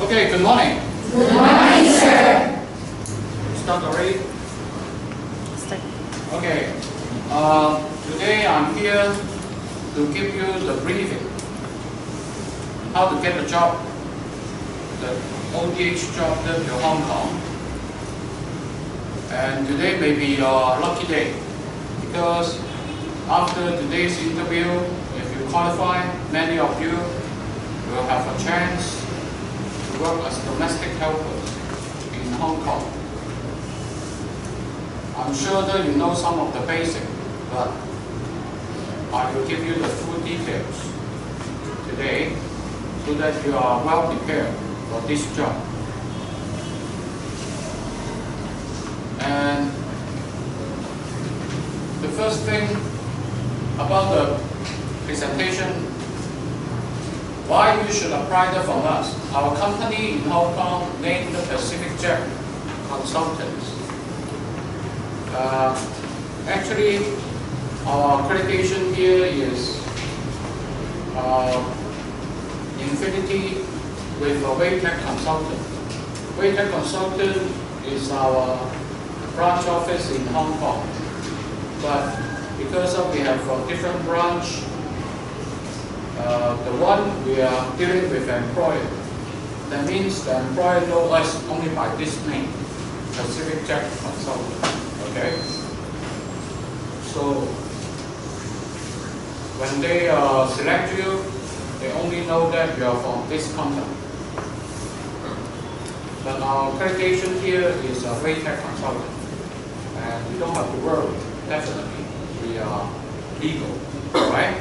Okay, good morning. Good morning, sir. Start already? Start. Okay. Today I'm here to give you the briefing. How to get the job, the ODH job to Hong Kong. And today may be your lucky day because after today's interview, if you qualify, many of you will have a chance to work as domestic helpers in Hong Kong. I'm sure that you know some of the basics, but I will give you the full details today so that you are well prepared for this job. And the first thing about the presentation, why you should apply that from us. Our company in Hong Kong named the Pacific Jet Consultants. Actually, our accreditation here is Infinity with a Waytech Consultant. Waytech Consultant is our branch office in Hong Kong, but because we have a different branch, the one we are dealing with employer, that means the employer knows us only by this name, Pacific Jet Consultant. Okay? So when they select you, they only know that you are from this company. But our accreditation here is a Waytech Consultant. And you don't have to worry, definitely. We are legal, right?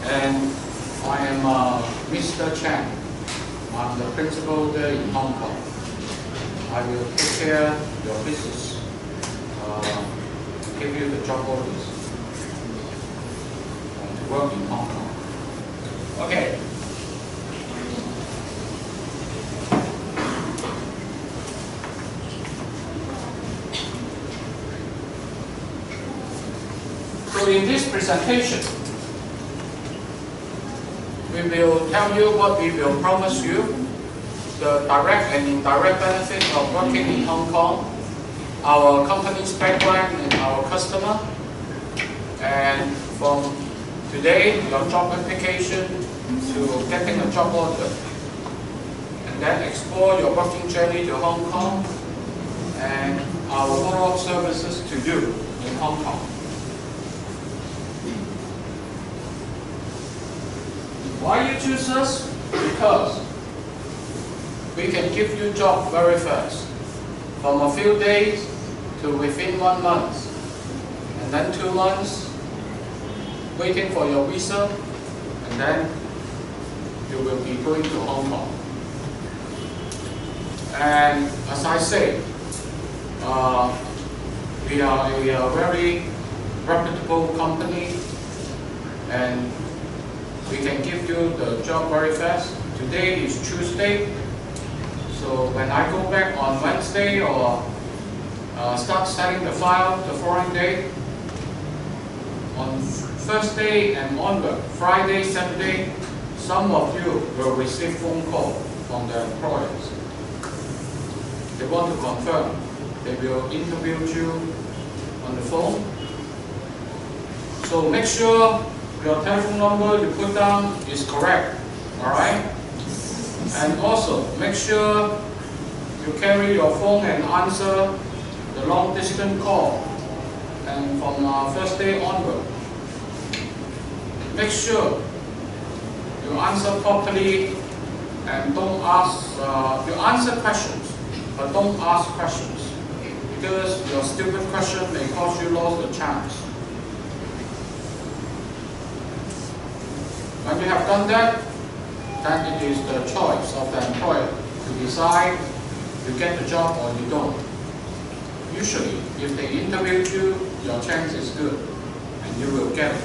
And I am Mr. Chan. I'm the principal there in Hong Kong. I will take care of your business, give you the job orders to work in Hong Kong. Okay. So in this presentation, we will tell you what we will promise you, the direct and indirect benefits of working in Hong Kong, our company's background and our customer, and from today, your job application to getting a job order, and then explore your working journey to Hong Kong and our follow-up services to you in Hong Kong. Why you choose us? Because we can give you job very fast, from a few days to within 1 month, and then 2 months, waiting for your visa, and then you will be going to Hong Kong. And as I say, we are a very reputable company, and we can give you the job very fast. Today is Tuesday, so when I go back on Wednesday or start setting the file the following day, on Thursday and onward, Friday, Saturday, some of you will receive phone call from the employers. They want to confirm. They will interview you on the phone. So make sure your telephone number you put down is correct, all right? And also, make sure you carry your phone and answer the long distance call, and from first day onward. Make sure you answer properly and don't ask, you answer questions, but don't ask questions, because your stupid question may cause you lose the chance. When you have done that, then it is the choice of the employer to decide you get the job or you don't. Usually, if they interview you, your chance is good and you will get it.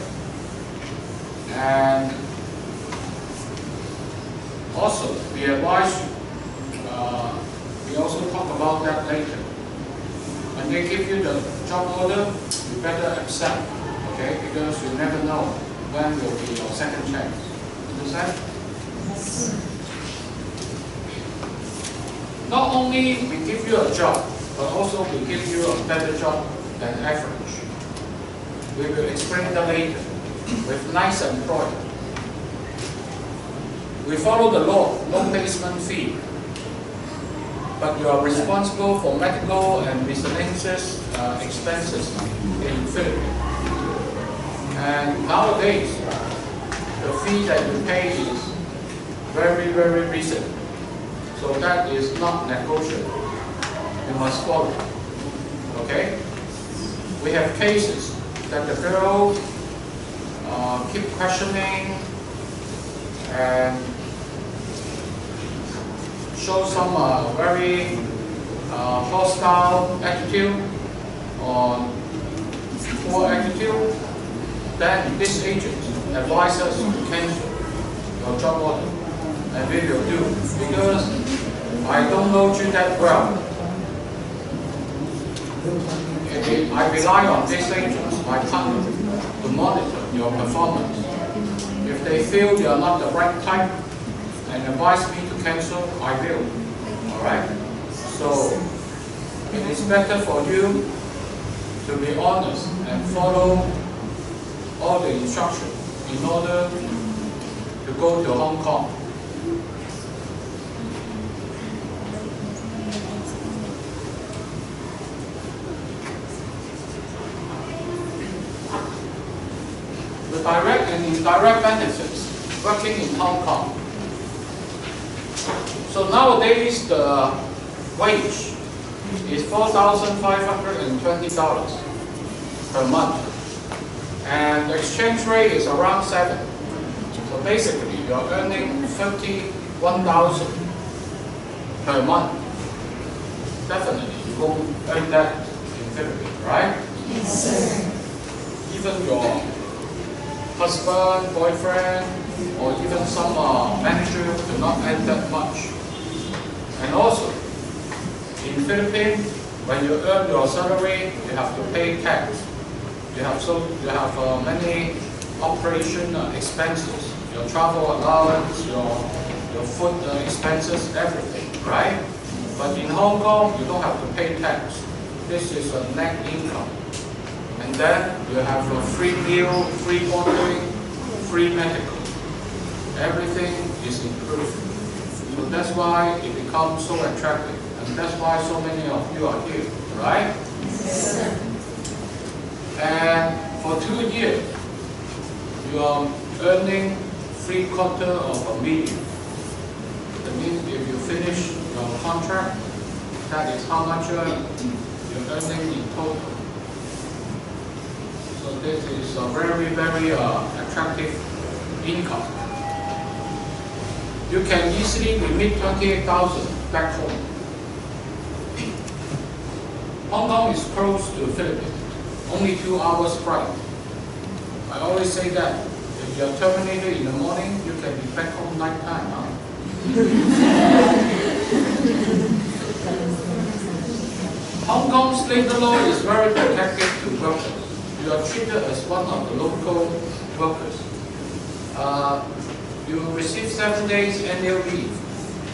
And also, we advise you, we also talk about that later. When they give you the job order, you better accept, okay? Because you never know when will be your second chance. Understand? Yes, sir. Not only we give you a job, but also we give you a better job than average. We will explain that later. With nice employer. We follow the law, no placement fee. But you are responsible for medical and miscellaneous expenses in Philippines. And nowadays, the fee that you pay is very, very reasonable. So that is not negotiable. You must follow. Okay? We have cases that the girl keep questioning and show some very hostile attitude or poor attitude, then this agent advises us to cancel your job order. And we will do, because I don't know you that well. I rely on these agents, my partner, to monitor your performance. If they feel you are not the right type and advise me to cancel, I will. Alright? So, it is better for you to be honest and follow all the instructions in order to go to Hong Kong. The direct and indirect benefits working in Hong Kong. So nowadays the wage is $4,520 per month, and the exchange rate is around 7. So basically you are earning 31,000 per month. Definitely you won't earn that in Philippines, right? Yes, sir. Even your husband, boyfriend, or even some manager do not earn that much. And also, in Philippines, when you earn your salary, you have to pay tax. You have many operation expenses, your travel allowance, your food expenses, everything, right? But in Hong Kong, you don't have to pay tax. This is a net income. And then you have a free meal, free boarding, free medical. Everything is included. So that's why it becomes so attractive. And that's why so many of you are here, right? Yes, sir. And for 2 years, you are earning $750,000. That means if you finish your contract, that is how much you're earning in total. So this is a very, very attractive income. You can easily remit 28,000 back home. Hong Kong is close to the Philippines, only 2 hours flight. I always say that if you are terminated in the morning, you can be back home nighttime. Huh? Hong Kong's labor law is very protective to workers. You are treated as one of the local workers. You will receive 7 days annual leave.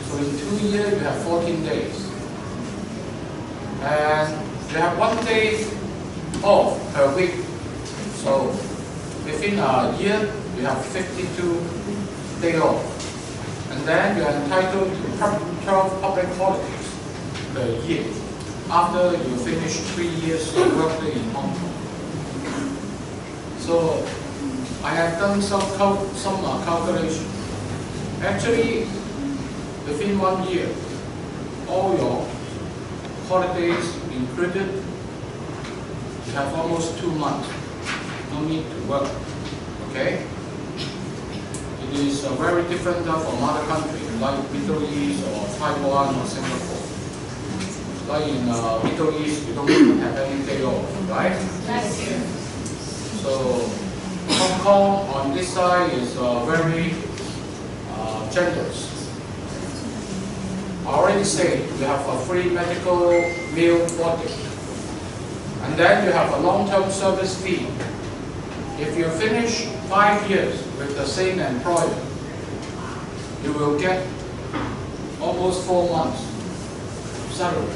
So in 2 years, you have 14 days. And you have 1 day off per week. So within a year, you have 52 days off. And then you are entitled to 12 public holidays per year after you finish 3 years working in Hong Kong. So I have done some calculation. Actually, within 1 year, all your holidays included, you have almost 2 months. No need to work. Okay? It is very different from other countries like Middle East or Taiwan or Singapore. Like in Middle East, you don't even have any day off, right? Yes, sir. So Hong Kong on this side is very generous. I already said you have a free medical meal boarding. And then you have a long-term service fee. If you finish 5 years with the same employer, you will get almost 4 months salary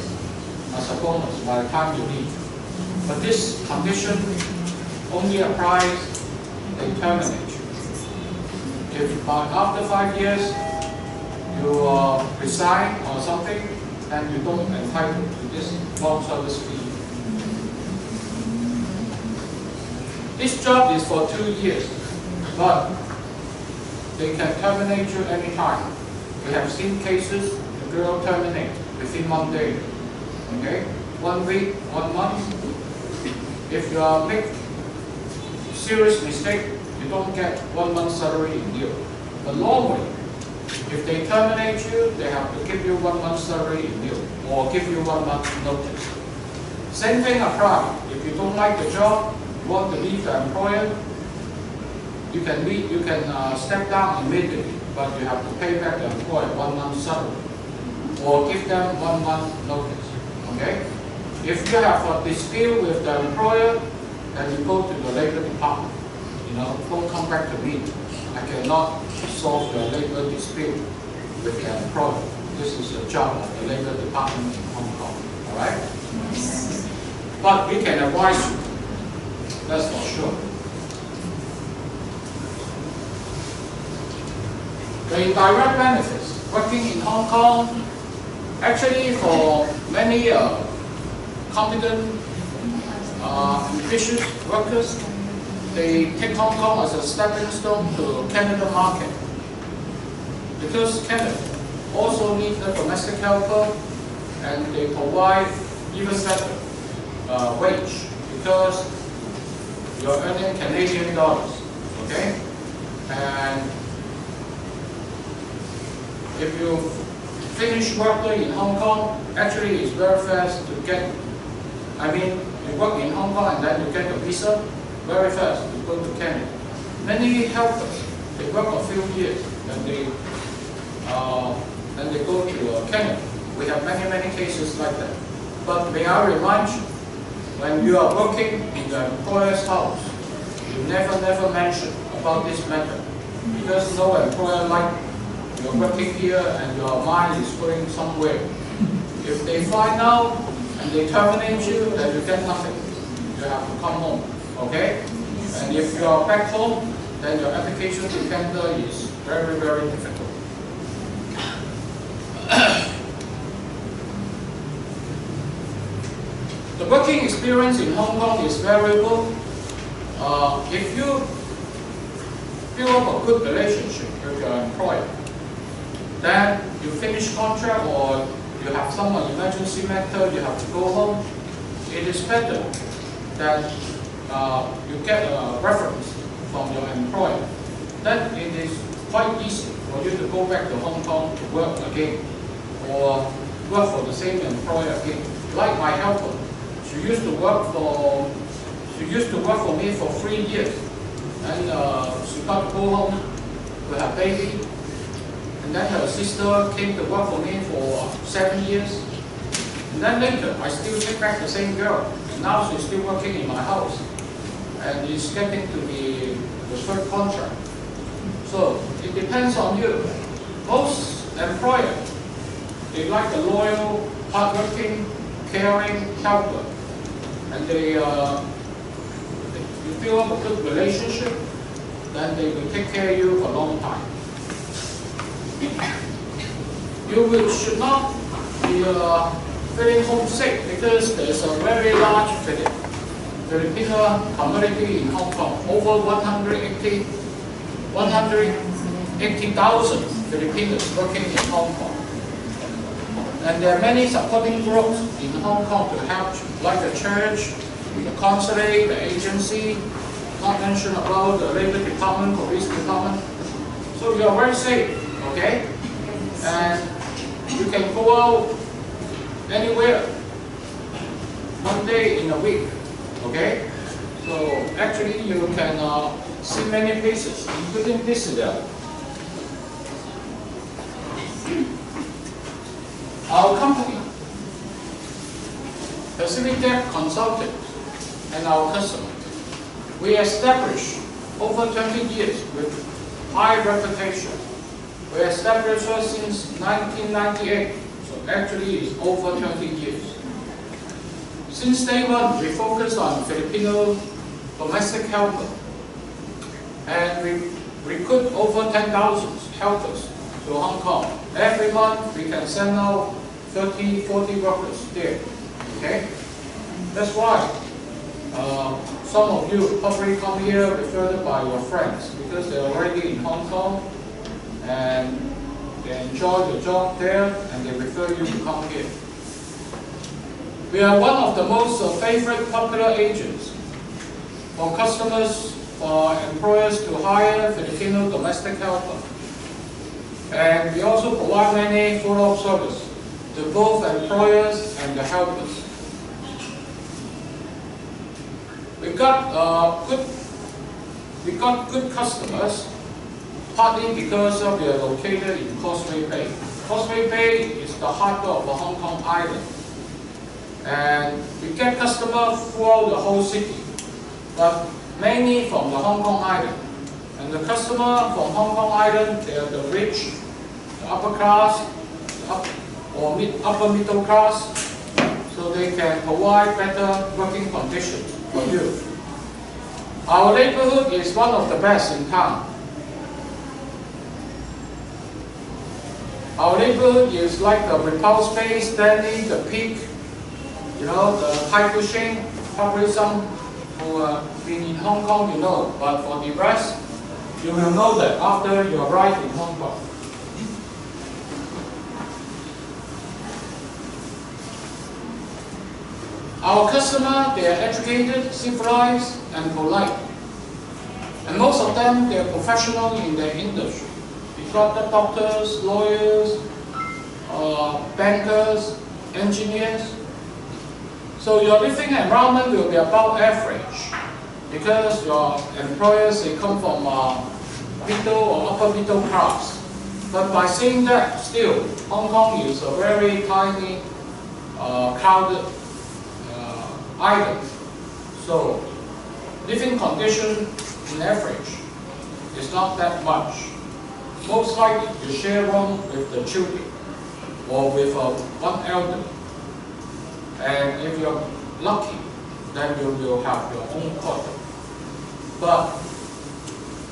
as a bonus by the time you leave. But this condition only applies they terminate you. If after 5 years you resign or something, then you don't entitle to this long service fee. This job is for 2 years, but they can terminate you anytime. We have seen cases, the girl terminate within 1 day. Okay? 1 week, 1 month. If you make serious mistake, you don't get 1 month's salary in lieu. But normally, if they terminate you, they have to give you 1 month's salary in lieu, or give you 1 month's notice. Same thing applies. If you don't like the job, you want to leave the employer, you can leave, you can step down immediately, but you have to pay back the employer 1 month's salary, or give them 1 month notice. Okay? If you have a dispute with the employer, then you go to the labor department. You know, don't come back to me. I cannot solve your labor dispute with the employer. This is the job of the labor department in Hong Kong. All right? But we can advise you. That's for sure. The indirect benefits working in Hong Kong, actually for many competent, ambitious workers, they take Hong Kong as a stepping stone to Canada market. Because Canada also needs a domestic helper, and they provide even better wage because you're earning Canadian dollars, okay? And if you finish working in Hong Kong, actually it's very fast to get, I mean, you work in Hong Kong and then you get a visa, very fast, you go to Canada. Many helpers, they work a few years, then they go to Canada. We have many cases like that. But may I remind you, when you are working in the employer's house, you never mention about this matter, because no employer like you're working here and your mind is going somewhere. If they find out and they terminate you, then you get nothing. You have to come home, okay? And if you are back home, then your application to Canada is very difficult. The working experience in Hong Kong is variable. If you build up a good relationship with your employer, then you finish contract or you have some emergency matter, you have to go home, it is better that you get a reference from your employer. Then it is quite easy for you to go back to Hong Kong to work again or work for the same employer again. Like my helper, she used to work for me for 3 years, and she got to go home to her baby. And then her sister came to work for me for 7 years. And then later, I still take back the same girl. And now she's still working in my house. And it's getting to be the 3rd contract. So it depends on you. Most employers, they like a loyal, hardworking, caring helper. And you build up a good relationship, then they will take care of you for a long time. You should not be feeling homesick because there's a very large Filipino community in Hong Kong. Over 180,000 Filipinos working in Hong Kong. And there are many supporting groups in Hong Kong to help you, like the church, the consulate, the agency, not mention about the labor department, police department. So you are very safe. Okay? And you can go out anywhere, 1 day in a week. Okay? So actually you can see many places, including this there. Our company, Pacific Debt Consulting, and our customer, we established over 20 years with high reputation. We established since 1998, so actually is over 20 years. Since day one, we focus on Filipino domestic helper, and we recruit over 10,000 helpers to Hong Kong. Every month, we can send out 30, 40 workers there. Okay? That's why some of you probably come here referred by your friends because they're already in Hong Kong and they enjoy the job there and they refer you to come here. We are one of the most favorite popular agents for customers or employers to hire Filipino domestic helper. And we also provide many follow-up service to both employers and the helpers. We got good customers, partly because we are located in Causeway Bay. Causeway Bay is the heart of the Hong Kong island. And we get customers throughout the whole city, but mainly from the Hong Kong island. And the customer from Hong Kong island, they are the rich, the upper class, upper middle class, so they can provide better working conditions for you. Our neighborhood is one of the best in town. Our neighborhood is like the Repulse Bay, Stanley, the Peak, you know, the Tai Shing. Probably some who have been in Hong Kong, you know, but for the rest, you will know that after you arrive in Hong Kong. Our customers, they are educated, civilized, and polite. And most of them, they are professional in their industry. We've got the doctors, lawyers, bankers, engineers. So your living environment will be about average because your employers, they come from middle or upper middle class. But by saying that, still, Hong Kong is a very tiny, crowded island. So living condition in average is not that much. Most likely you share room with the children or with one elder. And if you're lucky, then you will have your own quarter. But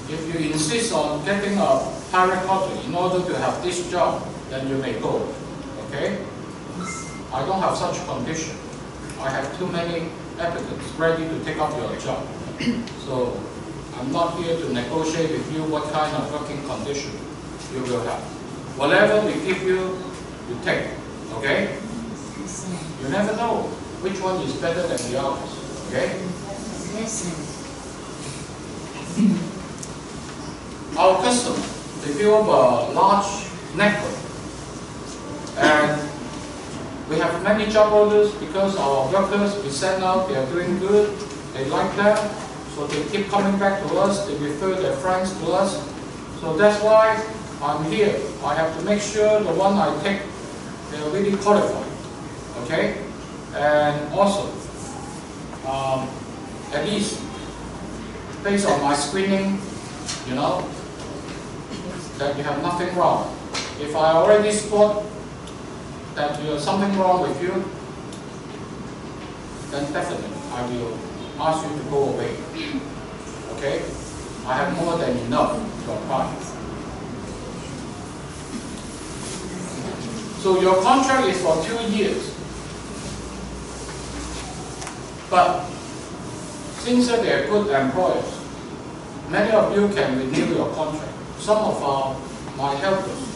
if you insist on getting a private quarter in order to have this job, then you may go. Okay? I don't have such condition. I have too many applicants ready to take up your job. So I'm not here to negotiate with you what kind of working condition you will have. Whatever we give you, you take. Okay? You never know which one is better than the others. Okay? Our customers, they build a large network. And we have many job orders because our workers we send out, they are doing good, they like them, so they keep coming back to us, they refer their friends to us. So that's why I'm here. I have to make sure the one I take, they are really qualified. Okay? And also, at least based on my screening, you know, that you have nothing wrong. If I already spot that you have something wrong with you, then definitely I will ask you to go away. Okay? I have more than enough to apply. So your contract is for 2 years. But since they are good employers, many of you can renew your contract. Some of my helpers,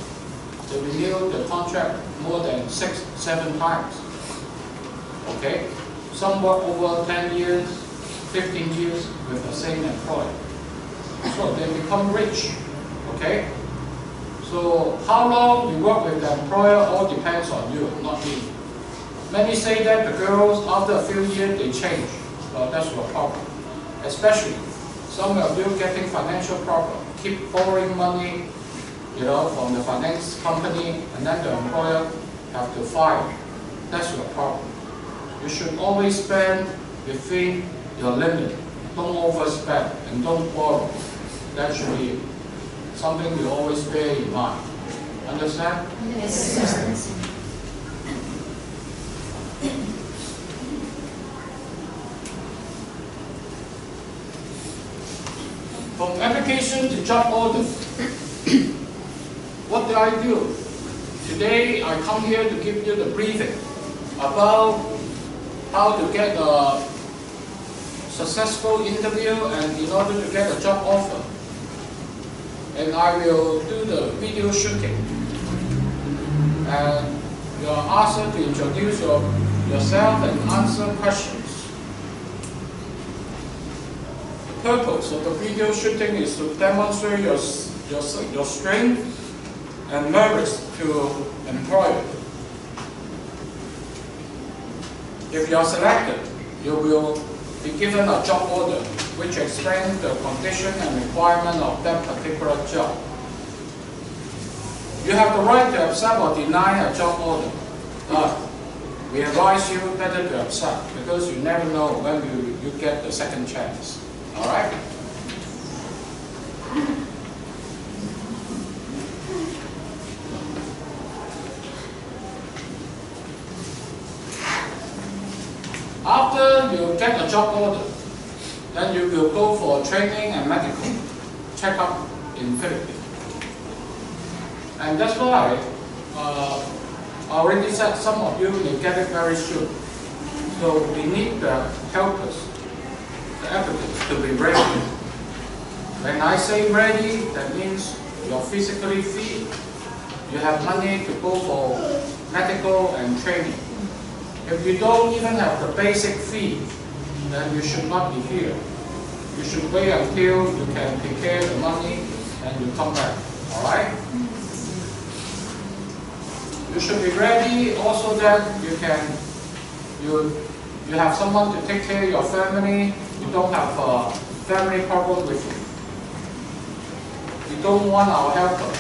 they renew the contract more than 6, 7 times. Okay? Some work over 10 years, 15 years with the same employer. So they become rich. Okay? So how long you work with the employer all depends on you, not me. Many say that the girls, after a few years, they change. Well, that's your problem. Especially some of you getting financial problem, keep borrowing money, you know, from the finance company, and then the employer have to fire. That's your problem. You should always spend within your limit. Don't overspend and don't borrow. That should be something you always bear in mind. Understand? Yes, sir. From application to job order, what do I do? Today I come here to give you the briefing about how to get a successful interview and in order to get a job offer. And I will do the video shooting. And you are asked to introduce yourself and answer questions. The purpose of the video shooting is to demonstrate your strength and merits to employer. If you are selected, you will be given a job order which explains the condition and requirement of that particular job. You have the right to accept or deny a job order, but we advise you better to accept because you never know when you get the second chance. All right? After you get a job order, then you will go for training and medical checkup in Philippines. And that's why I already said some of you may get it very soon. So we need the helpers, the applicants, to be ready. When I say ready, that means you're physically fit, you have money to go for medical and training. If you don't even have the basic fee, then you should not be here. You should wait until you can prepare the money and you come back. All right? You should be ready also that you have someone to take care of your family. You don't have a family problem with you. You don't want our helper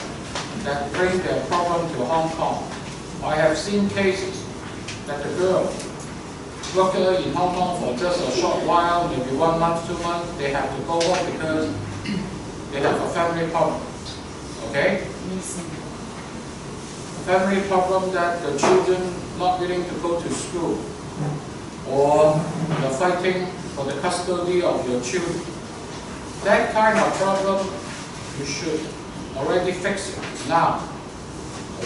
that bring their problem to Hong Kong. I have seen cases that the girl worked in Hong Kong for just a short while, maybe 1 month, 2 months, they have to go home because they have a family problem. Okay? Family problem that the children not willing to go to school, or you're fighting for the custody of your children. That kind of problem, you should already fix it now,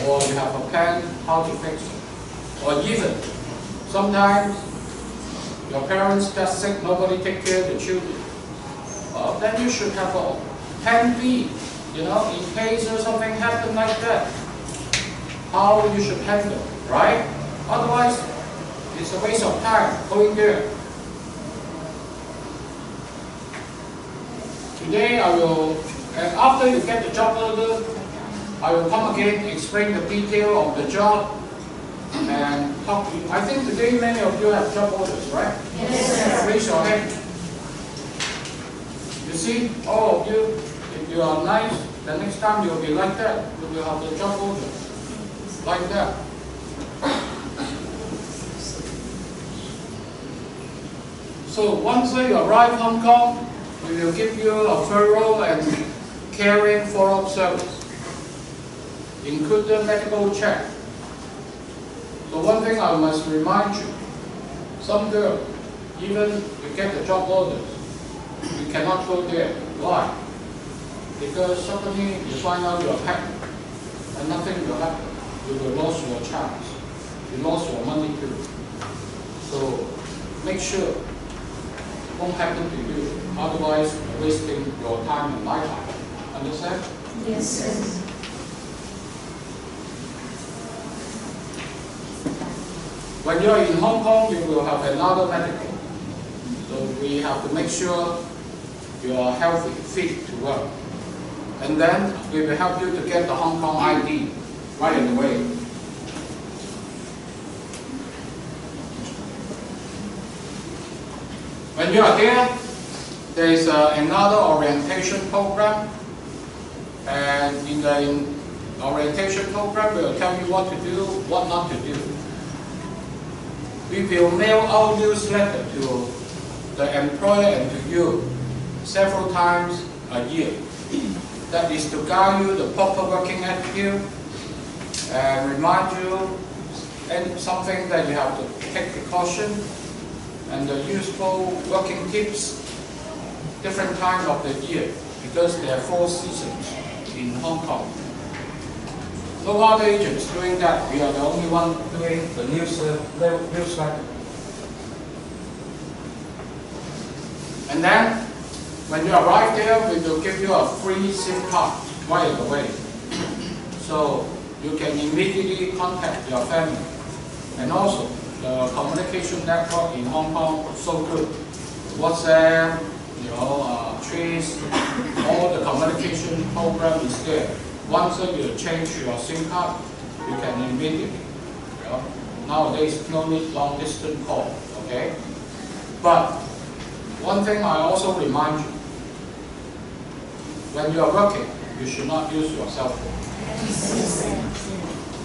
or you have a plan how to fix it. Or even, sometimes your parents get sick, nobody take care of the children. Well, then you should have a plan B, in case something happen like that. How you should handle, right? Otherwise, it's a waste of time going there. Today and after you get the job order, I will come again, explain the detail of the job, and talk to you. I think today many of you have job orders, right? Yes, sir. Raise your hand. You see, all of you, if you are nice, the next time you'll be like that. You will have the job order. Like that. So once you arrive Hong Kong, we will give you a thorough and caring follow-up service, including medical check. So one thing I must remind you, some girl, even you get the job orders, you cannot go there. Why? Because suddenly you find out you're pregnant and nothing will happen. You will lose your chance. You lost your money too. So make sure it won't happen to you. Otherwise, you're wasting your time and my time. Understand? Yes, sir. When you're in Hong Kong, you will have another medical. So we have to make sure you are healthy, fit to work. And then we will help you to get the Hong Kong ID right away. When you are there is another orientation program. And in the orientation program, we will tell you what to do, what not to do. We will mail out newsletter to the employer and to you several times a year. That is to guide you the proper working attitude and remind you and something that you have to take precaution and the useful working tips different times of the year. because there are 4 seasons in Hong Kong. No other agents doing that. We are the only one doing the newsletter. And then, when you arrive there, we will give you a free SIM card right away. So you can immediately contact your family. And also, the communication network in Hong Kong is so good. WhatsApp, Trace, all the communication program is there. Once you change your SIM card, you can immediately. Nowadays, no need long distance call. Okay. But one thing I also remind you: when you are working, you should not use your cell phone.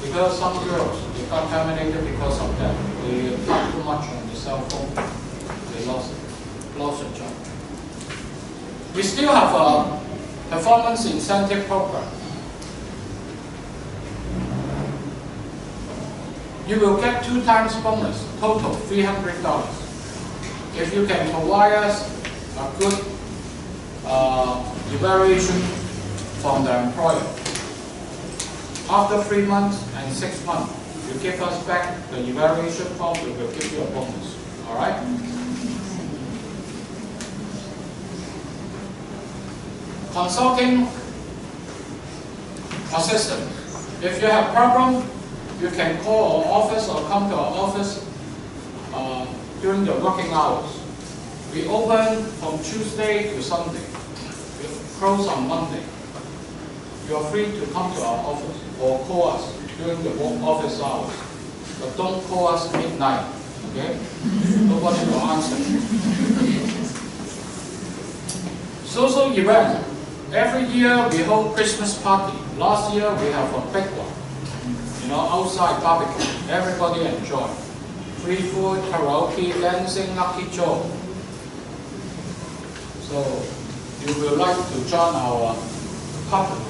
Because some girls, they got terminated because of that. They talk too much on the cell phone. They lost a job. We still have a performance incentive program. You will get 2 times bonus, total $300. If you can provide us a good evaluation from the employer. After 3 months and 6 months, you give us back the evaluation form, we will give you a bonus. Alright? Consulting assistant. If you have problem, you can call our office or come to our office during the working hours. We open from Tuesday to Sunday. We close on Monday. You are free to come to our office or call us during the office hours. But don't call us midnight, okay? Nobody will answer. Social event. Every year we hold Christmas party. Last year we have a big one. Outside barbecue. Everybody enjoy. Free food, karaoke, dancing, lucky draw. So you will like to join our party.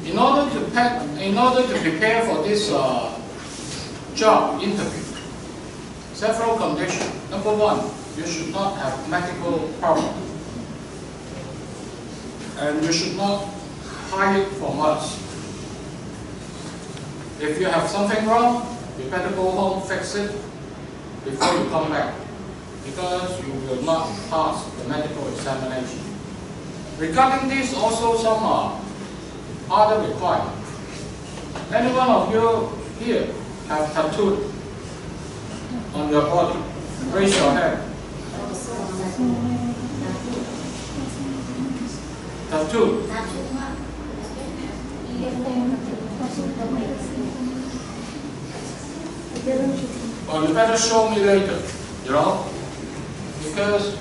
In order to prepare for this job interview, several conditions. Number 1, you should not have medical problem. And you should not hide it from us. If you have something wrong, you better go home, fix it before you come back, because you will not pass the medical examination. Regarding this, also some other requirements. Any one of you here have tattooed on your body? Raise your hand. Tattoo. Well, you better show me later, because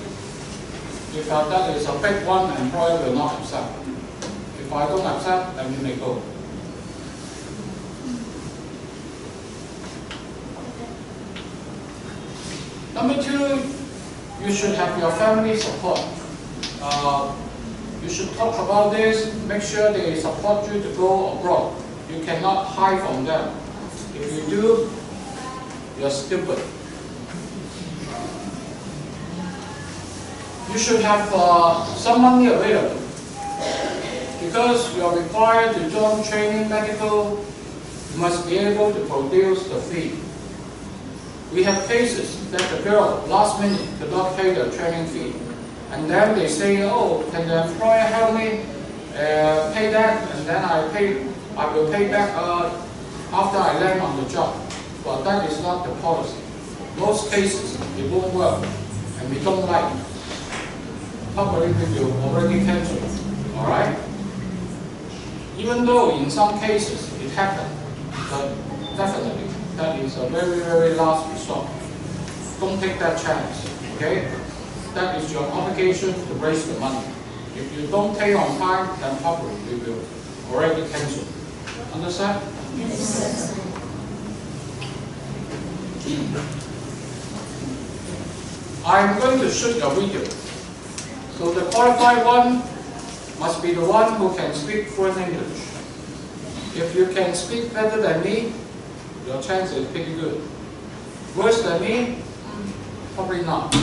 if that is a big one, employer will not accept. If I don't accept, then you may go. Number 2, you should have your family support. You should talk about this, make sure they support you to go abroad. You cannot hide from them. If you do, you're stupid. You should have some money available, because you are required to join training medical. You must be able to produce the fee. We have cases that the girl last minute could not pay the training fee, and then they say, "Oh, can the employer help me pay that?" And then I will pay back after I land on the job. But that is not the policy. Most cases it won't work, and we don't like it. Public will already cancel. All right. Even though in some cases it happened, but definitely that is a very, very last resort. Don't take that chance, okay? That is your obligation to raise the money. If you don't pay on time, then probably we will already cancel. Understand? Yes. I'm going to shoot a video. So the qualified one must be the one who can speak fluent English. If you can speak better than me, your chance is pretty good. Worse than me? Probably not.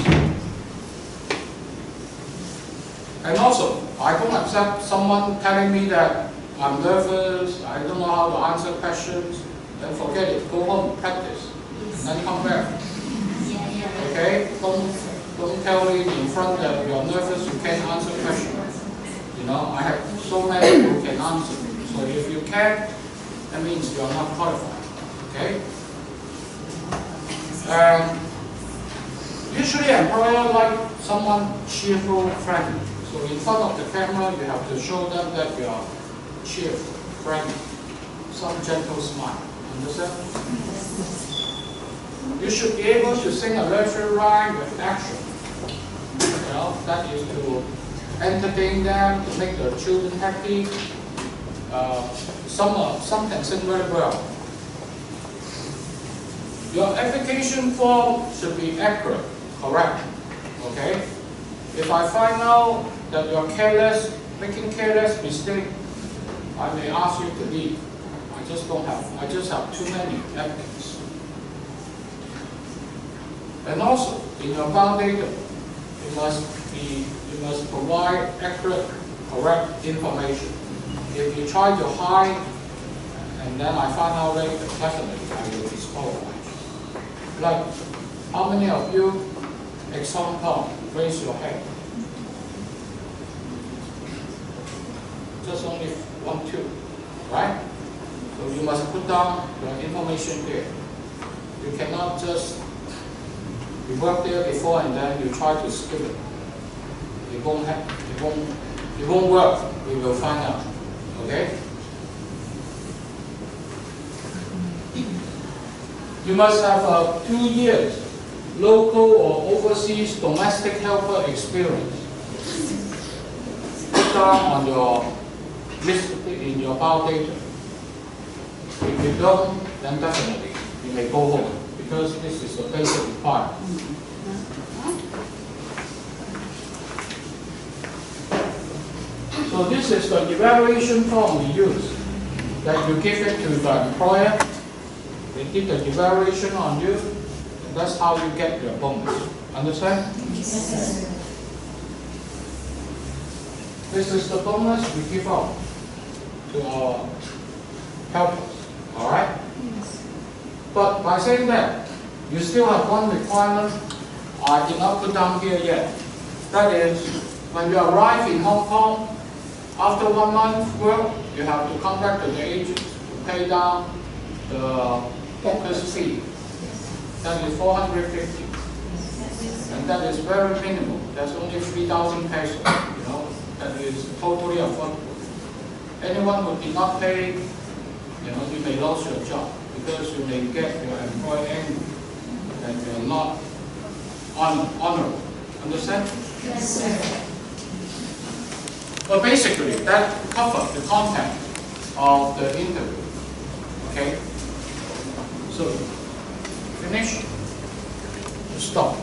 And also, I don't accept someone telling me that I'm nervous, I don't know how to answer questions, then forget it. Go home, practice, then come back. Okay? Don't tell me in front that you're nervous, you can't answer questions. You know, I have so many who can answer. So if you can't, that means you're not qualified. Okay? Usually employer like someone cheerful, friendly. So in front of the camera, you have to show them that you are cheerful, friendly, some gentle smile. Understand? You should be able to sing a nursery rhyme with action. You know, that is to entertain them, to make the children happy. Some can sing very well. Your application form should be accurate, correct. Okay? If I find out that you're careless, making careless mistake, I may ask you to leave. I just have too many applicants. And also, in your file data, you must provide accurate, correct information. If you try to hide, and then I find out later, definitely I will disqualify. Like, how many of you, example, raise your hand? Just only 1, 2, right? So you must put down the information there. You cannot just, you work there before and then you try to skip it. It won't work. We will find out. Okay? You must have 2 years local or overseas domestic helper experience. Put down on your list in your file data. If you don't, then definitely you may go home because this is a basic requirement. So this is the evaluation form we use. That you give it to the employer. They did the evaluation on you, and that's how you get your bonus. Understand? Yes, sir. This is the bonus we give out to our helpers. Alright? Yes. But by saying that, you still have one requirement I did not put down here yet. That is, when you arrive in Hong Kong, after 1 month work, you have to come back to the agent to pay down the workers' fee. That is 450. And that is very minimal. That's only 3,000 pesos. You know, that is totally affordable. Anyone who did not pay, you know, you may lose your job because you may get your employer angry and you're not honorable. Understand? Yes, sir. But basically, that covers the content of the interview. Okay? So, finish, stop.